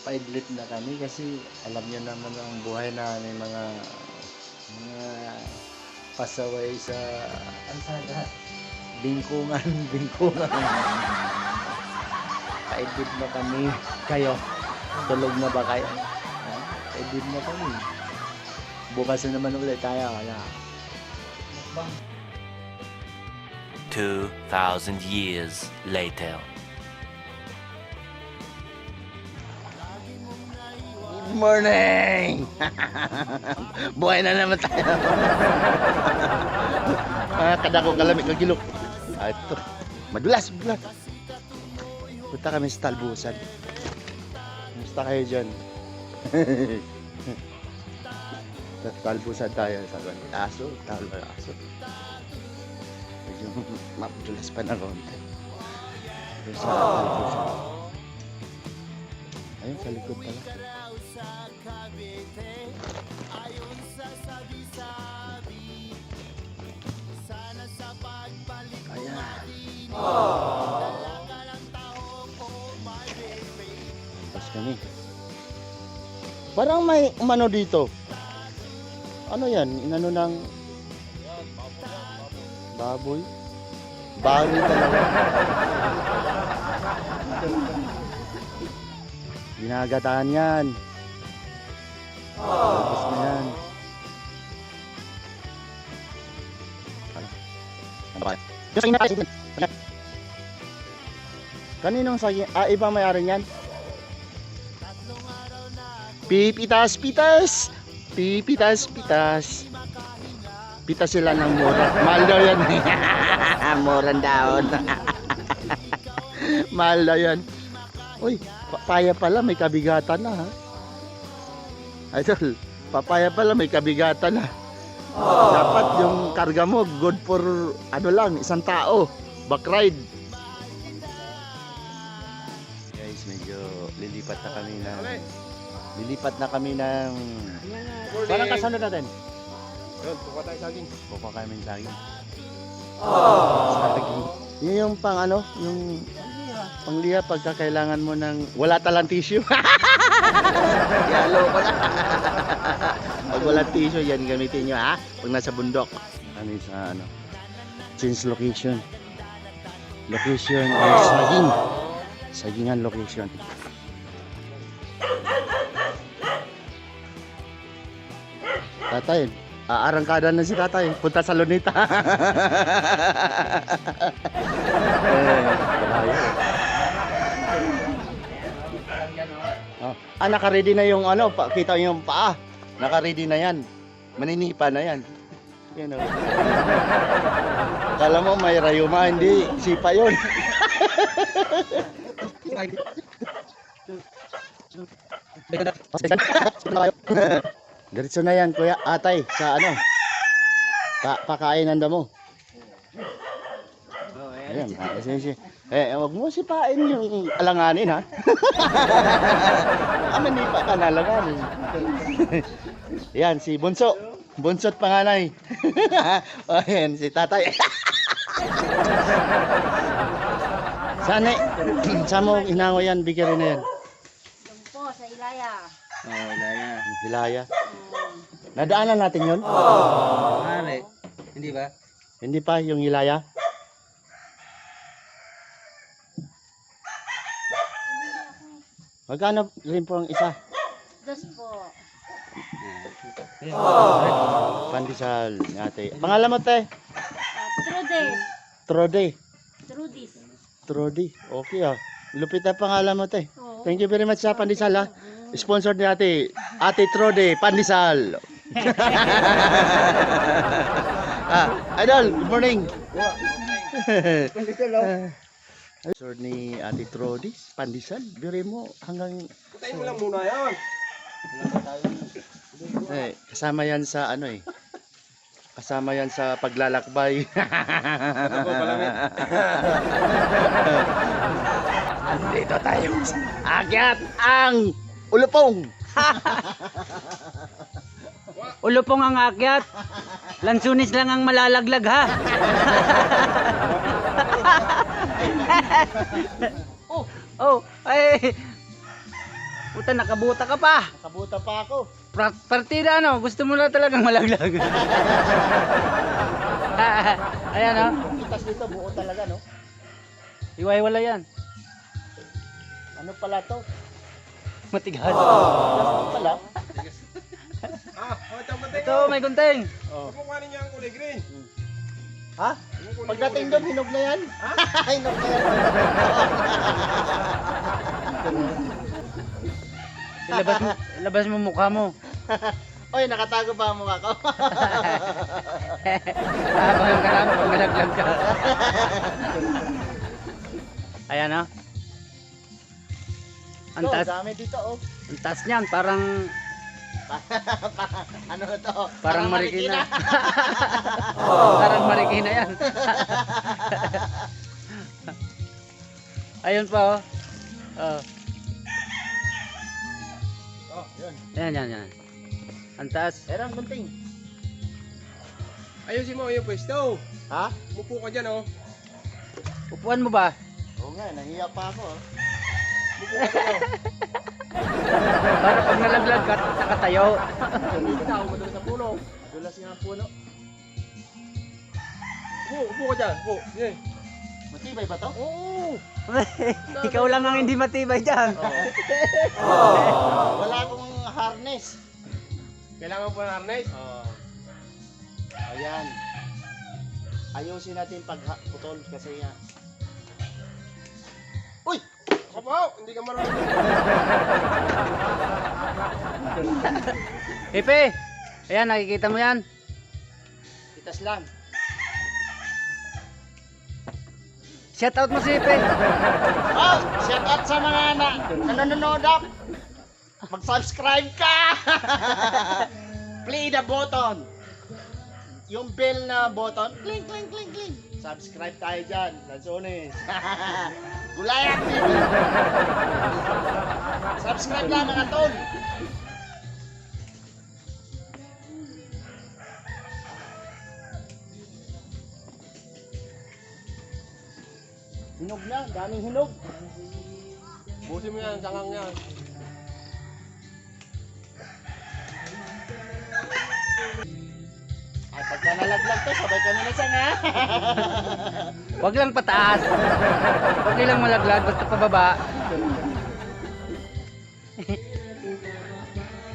paidlit na kami kasi alam niyo naman ang buhay namin mga pasaway sa ansada. Bingkungan, bingkungan. Paidlit na kami. Kayo, tulog na ba kayo? Ha? Paidlit na kami. Bukas na naman ulit tayo. Kaya. 2,000 years later. Good morning! Buhay na naman tayo. Kadako kalamig kagilok. Ito. Madulas, madulas. Punta kami sa Talbusan. Kumusta kayo dyan? Talbusan tayo sa aso, aso. Medyo madulas pa na konti. Sa Talbusan. Ayun, sa likod pala. Ayan. Tapos kami. Parang may umano dito. Ano yan? Inano ng baboy? Baboy talaga. Ginagataan yan. Tapos na yan. Ano ba? Kaninong saging? Ibang may-ari niyan? Pipitas, pitas! Pipitas, pitas! Pitas sila ng mura. Mahal daw yan. Murang daon. Mahal daw yan. Uy, papaya pala may kabigatan na ha. Idol, papaya pala may kabigatan na. Dapat yung karga mo good for ano lang, isang tao. Back ride. Guys, medyo lilipat na kami ng Parang kasunod natin. Yun, kuha tayo saging. Kuha kami ng saging. Saging. Yun yung pang ano, yung pangliha pagka kailangan mo ng wala talang tissue. Yalo ko na. Pag wala tissue, yan gamitin nyo ha. Pag nasa bundok. Kami sa ano, change location. Location ay saging. Sagingan location. Tatay, aarangkada na si tatay. Punta sa Lunita. Naka-ready na yung ano, kita yung paa. Naka-ready na yan. Maninipa na yan. Yan o. Kala mo may rayuma, hindi. Sipa yun. Diretso na yan, kuya, atay, sa ano, pakainan mo. Ayan, huwag mo sipain yung alanganin, ha? Manipa ka na alanganin. Yan, si Bunso. Bunso't panganay. Ayan, si tatay. Saan mo inango yan, bigyan rin na yan? Doon po, sa Ilaya. Ilaya. Ilaya. Nadaanan natin yun? Mare. Hindi ba? Hindi pa, yung Ilaya? Magkano rin po ang isa? Dos po. Pandesal, ate. Pangalan mo, te? Trudes. Trode. Trudis. Trode. Okay ah. Lupit na pangalan mo, te. Oo. Thank you very much sa pandesal ha. Sponsor ni ate. Ate Trode, pandesal. Idol, good morning. Sponsor ni ate Trode, pandesal. Biri mo hanggang... Putayin mo lang muna yan. Kasama yan sa ano eh. Kasama yan sa paglalakbay. Dito tayo. Akyat ang ulupong. Ulupong ang akyat. Lansunis lang ang malalaglag ha. oh, ay. Puta, nakabuta ka pa. Nakabuta pa ako. Partida ano, gusto mo na talagang malaglag. Ayan oh. Itas dito, buo talaga, no? Iwaiwala yan. Ano pala to? Matigas. Ano pala? Ito, may gunting. Oh. Kukuhanin niya ang kulay green. Ha? Pagdating doon, hinog na yan? Ha? Hinog na yan. Ilabas mo mukha mo. Oy, nakatago pa ang mukha ko. Abangan ka namin pag malaglag ka. Ayan oh. Ang Ito, taas, dami dito, oh. ang taas niyan, parang Ano to? Parang Marikina. Parang Marikina yan. Ayun pa oh. Oh. Oh, yun. Yan. Ang taas. Erang gunting. Ayusin mo yung pwesto. Ha? Mupo ka dyan, oh. Upuan mo ba? Oo nga, nahiya pa ako, oh. Mupo ka dyan, oh. Para pag nalaglag ka, nakatayo. Hindi ka, umadulas sa puno. Dulas nga ang puno. Upo ka dyan. Upo. Yeah. Matibay ba to? Oo. Ikaw lang ang hindi matibay dyan. Wala akong harness. Kailangan po ng harness. Ayan. Ayusin natin pagputol kasi yan. Uy! Ako po, hindi ka marunong. Pepe! Ayan, nakikita mo yan? Itas lang. Shout out mo si Pepe. Oh! Shout out sa mga nanonood up! Mag-subscribe ka! Play the button! Yung bell na button, cling, cling, cling, cling. Subscribe tayo dyan, Lanzones. Gulayan TV. Subscribe lang mga tol. Hinog na, daming hinog. Busin mo yan, sangang yan. Ay, pagka nalaglag to, sabay kami na sanga. Huwag lang pataas. Okay lang malaglag, basta pababa.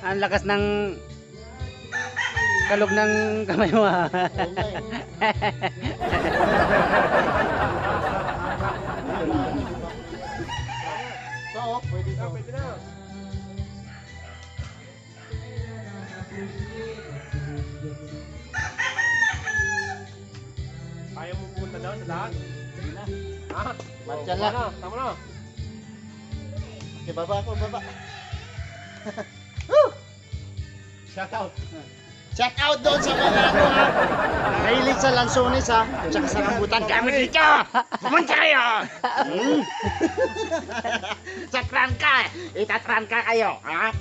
Ang lakas ng kalog ng kamay mo ha. Oo nga eh. Ito, oh, pwede to. Pwede na. Ayaw mo pupunta daw sa lahat? Ha? Matyan Oh, lang. tama na, tama na. Okay, baba ako, baba. Shout out. Shout out doon sa mga ano ha. Mahilig sa Lanzones ha. Tsaka sa rambutan. Gamit dito. Pumunta kayo. Sa trangka. Itatrangka kayo. Ha?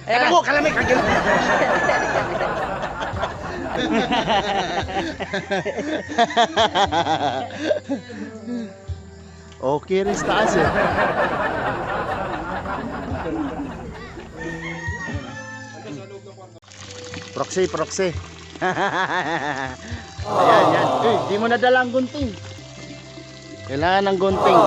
Kaya mo, kalamig ka gano'n. Okay rin sa taas eh. Proxy. Ayan, yan. Di mo nadala ang gunting. Kailangan ng gunting.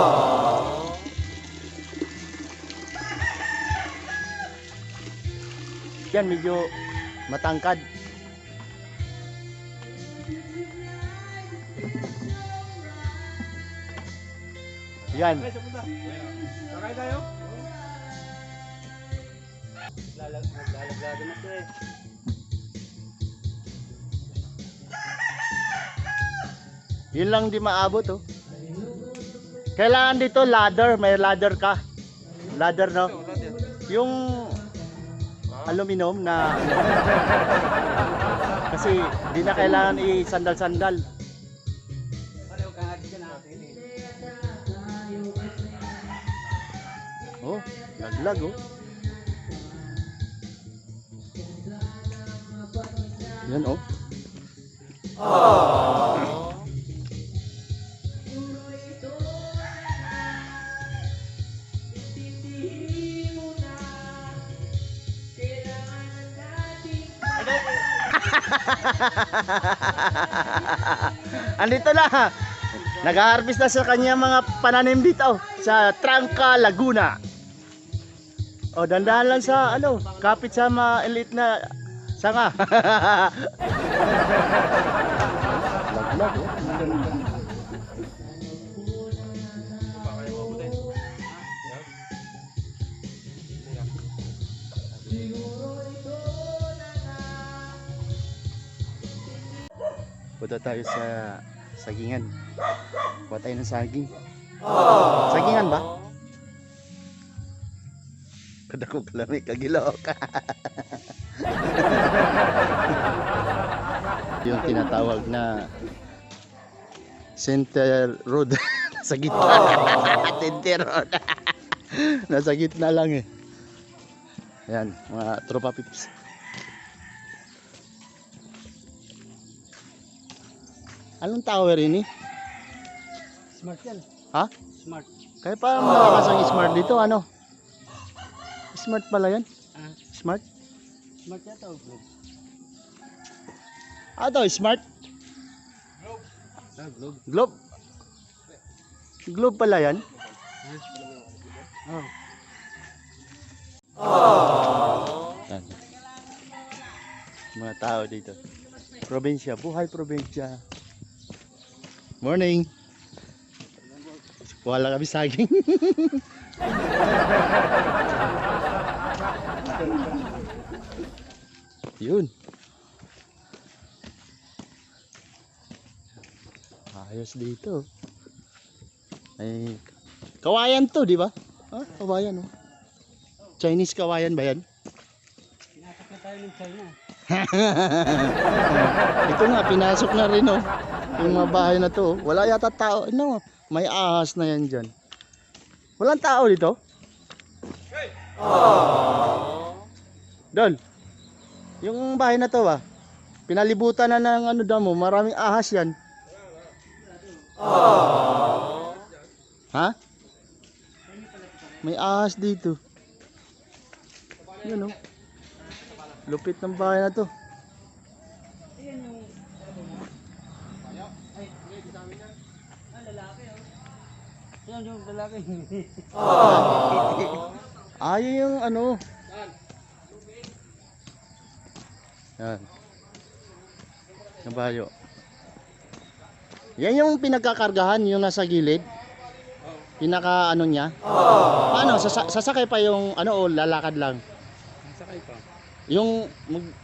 Yan, medyo matangkad. Yan. Ay, sapunta. Sakay tayo? Naglalaglagan na siya eh. Yun lang di maabot oh. Kailangan dito ladder, may ladder ka. Ladder no. Yung aluminum na kasi di na kailangan i-sandal-sandal. Oh, laglag oh. Yan oh. Andito na. Nag-harvest na sa kanya mga pananim dito sa Trangka, Laguna. O, dandahan lang sa ano, kapit sa mga elite na sanga. Laglag, oh. Pa kayo mabutin. Yan. Punta tayo sa sagingan. Kuha tayo ng saging. Sagingan ba? Kada ko pala may kagilok. Yung tinatawag na Center Road. Sa gitna. Center Road. Nasa gitna lang eh. Ayan, mga tropa pips. Anong tower ini? Smart yan. Ha? Smart. Kaya parang malakas ang smart dito, ano? Smart pala yan? Ah, Smart? smart yata o globe? Ah, ito, smart? Ah, globe. Globe? Globe pala yan? Oh. Yan. Mga tao dito. Probinsya, buhay probinsya. Morning. Wala kami saging. Yun. Ayos dito. Ay, kawayan to, di ba? Ah, kawayan, oh. Chinese kawayan ba yan? Pinatak na tayo ng China. Ito nga, pinasok na rin, oh. Yung mga bahay na to, oh. Wala yata tao. Ano, may ahas na yan dyan. Walang tao dito? Don, yung bahay na to, ah. Pinalibutan na ng ano daw mo, maraming ahas yan. Ha? May ahas dito. Yun, oh. Lupit ng bahay na to. Yan yung lalaki. Ayun yung ano. Yan. Kabayo. Yan yung pinagkakargahan, yung nasa gilid. Pinaka ano niya. Ano, sasakay pa yung ano o lalakad lang. Sakay pa. Yung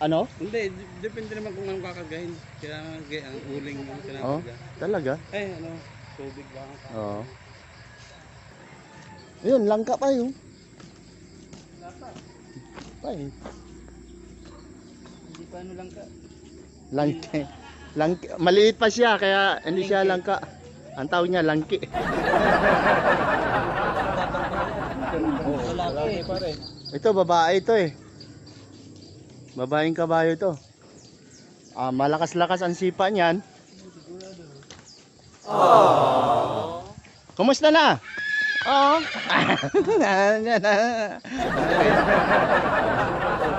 ano? Hindi, depende naman kung anong kakargahin. Kailangan ang uling yung Oh, kinakarga. talaga? Eh, ano, tubig ba? Oo. Ayun, langka pa yun. Pa eh. Hindi pa ano lang ka. Langke. Langke. Maliit pa siya, kaya hindi siya langka. Ang tawag niya, langki. Lalaki pare. Ito, babae ito eh. Babaeng kabayo ito. Ah, malakas-lakas ang sipa niyan. Kumusta na? Oo.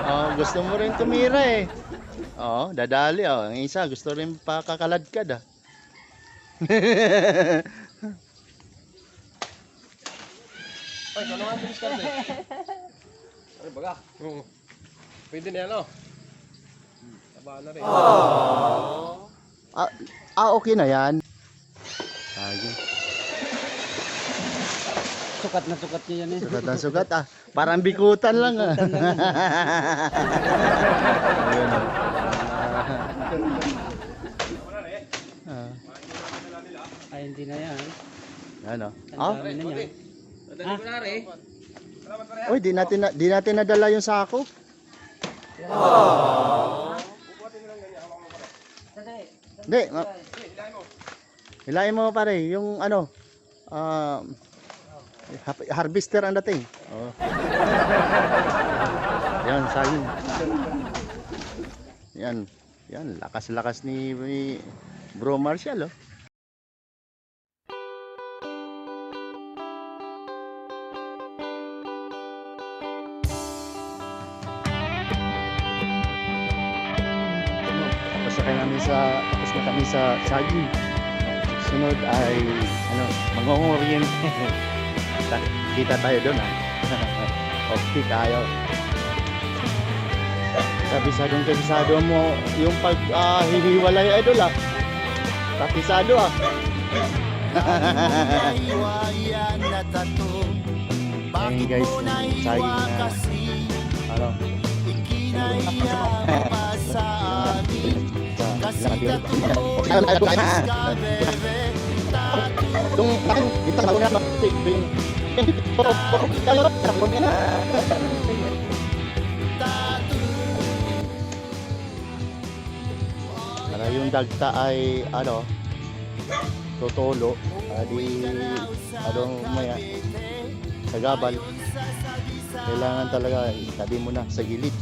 Oh, gusto mo rin tumira eh. Oo, dadali oh. Ang isa gusto rin pakakaladkad ah. Ay, ano nga bilis ka rin? Ano baga? Oo. Pwede na yan, oh. Taba na rin. Okay na yan. Sige. Sukat na sukat niya yan eh. Sugat na sugat ah. Parang bikutan lang ah. Ayun oh. Ah. Ay, hindi na yan. Ano? Ang Ah? dami na yan. Dali ko na rin. Oy, di natin nadala yung sako. Hindi, hilahin mo pare, yung ano, harvester ang dating. Oh. Yan, saging. Yan, lakas-lakas ni Bro Marshall, oh. tapos na kami sa saging. Sunod ay ano, mag-oriente. Kita tayo doon ha. Okay tayo. Kabisado mo yung hihiwalay idol ha. Kabisado ha. Ayun guys, yung saging na ano. Para yung dagta ay ano, tutulo, di anong maya sa gabal. Kailangan talaga itabi mo na sa gilid.